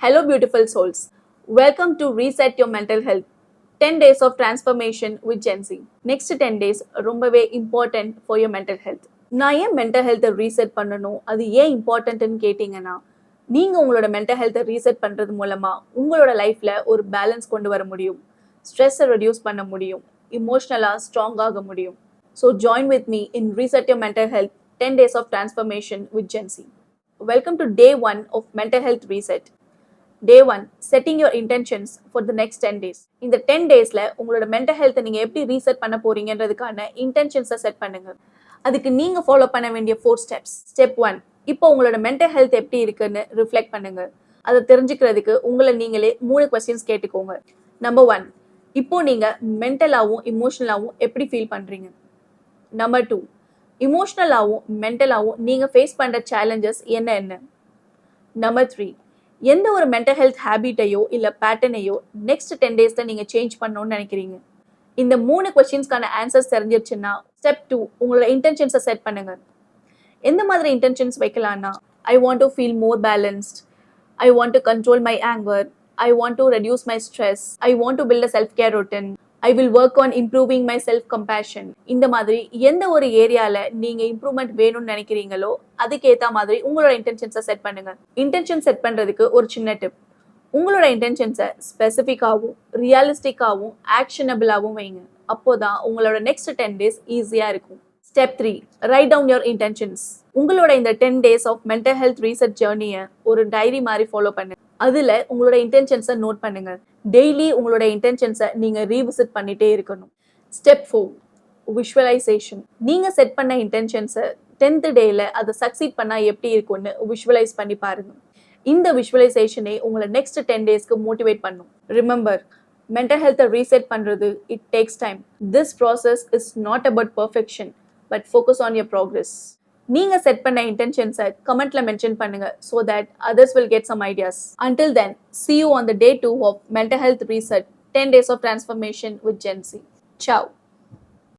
Hello, beautiful souls. Welcome to Reset Your Mental Health. 10 days of transformation with Gen Z. Next 10 days ரொம்பவே important for your mental health. நான் ஏன் mental ஹெல்த்தை reset பண்ணணும், அது ஏன் இம்பார்ட்டன்ட்னு கேட்டிங்கன்னா, நீங்கள் உங்களோட மென்டல் ஹெல்த்தை ரீசெட் பண்ணுறது மூலமாக உங்களோட லைஃப்பில் ஒரு பேலன்ஸ் கொண்டு வர முடியும், ஸ்ட்ரெஸ்ஸை ரெடியூஸ் பண்ண முடியும், இமோஷ்னலாக ஸ்ட்ராங் ஆக முடியும். So join with me in reset your mental health 10 days of transformation with Gen Z. Welcome to day 1 of mental health reset. Day 1, setting your intentions for the next 10 days. இந்த 10 daysல உங்களோட mental ஹெல்த்தை நீங்கள் எப்படி reset பண்ண போறீங்கன்றதுக்கான இன்டென்ஷன்ஸை set பண்ணுங்க. அதுக்கு நீங்கள் follow பண்ண வேண்டிய 4 ஸ்டெப்ஸ். ஸ்டெப் 1, இப்போ உங்களோட மென்டல் ஹெல்த் எப்படி இருக்குன்னு ரிஃப்ளெக்ட் பண்ணுங்க. அதை தெரிஞ்சுக்கிறதுக்கு உங்களை நீங்களே 3 கொஸ்டின்ஸ் கேட்டுக்கோங்க. நம்பர் 1, இப்போ நீங்கள் மென்டலாகவும் இமோஷனலாகவும் எப்படி ஃபீல் பண்ணுறீங்க? நம்பர் 2, இமோஷ்னலாகவும் மென்டலாகவும் நீங்கள் ஃபேஸ் பண்ணுற சேலஞ்சஸ் என்ன? நம்பர் 3, எந்த ஒரு மென்டல் ஹெல்த் ஹேபிட்டையோ இல்லை பேட்டர்னையோ நெக்ஸ்ட் 10 டேஸில் நீங்கள் சேஞ்ச் பண்ணணும்னு நினைக்கிறீங்க? இந்த 3 கொஸ்டின்ஸ்க்கான ஆன்சர்ஸ் தெரிஞ்சிருச்சுன்னா ஸ்டெப் 2, உங்களோட இன்டென்ஷன்ஸை செட் பண்ணுங்க. எந்த மாதிரி இன்டென்ஷன்ஸ் வைக்கலாம்னா, I want to feel more balanced, I want to control my anger, I want to reduce my stress, I want to build a self care routine, I will work on improving my self compassion. இந்த மாதிரி எந்த ஒரு ஏரியாவில் நீங்கள் improvement வேணும்னு நினைக்கிறீங்களோ அதுக்கேற்ற மாதிரி உங்களோட இன்டென்ஷன்ஸை செட் பண்ணுங்க. இன்டென்ஷன் செட் பண்ணுறதுக்கு ஒரு சின்ன டிப், உங்களோட இன்டென்ஷன்ஸை ஸ்பெசிஃபிக்காகவும் ரியலிஸ்டிக்காகவும் ஆக்ஷனபிளாகவும் வைங்க. அப்போதான் உங்களோட நெக்ஸ்ட் 10 days ஈஸியாக இருக்கும். Step 3, write down your intentions. உங்களோட இந்த 10 days of mental health reset ஜேர்னியை ஒரு டைரி மாதிரி ஃபாலோ பண்ணுங்க. அதில் உங்களோட இன்டென்ஷன்ஸை நோட் பண்ணுங்க. டெய்லி உங்களோட இன்டென்ஷன்ஸை நீங்கள் ரீவிசிட் பண்ணிட்டே இருக்கணும். Step 4, visualisation. நீங்கள் செட் பண்ண இன்டென்ஷன்ஸை 10th டேயில் அதை சக்சீட் பண்ணால் எப்படி இருக்கும்னு விஷுவலைஸ் பண்ணி பாருங்க. இந்த விஷுவலைசேஷனே உங்களை நெக்ஸ்ட் 10 daysக்கு மோட்டிவேட் பண்ணும். ரிமெம்பர், மென்டல் ஹெல்த்தை ரீசெட் பண்ணுறது it takes time. This process is not about perfection but focus on your progress. நீங்கள் செட் பண்ண இன்டென்ஷன்ஸை கமெண்ட்ல மென்ஷன் பண்ணுங்க so that others will get some ideas. Until then, see you on the day 2 of Mental Health Reset 10 Days of Transformation with Gen Z. Ciao.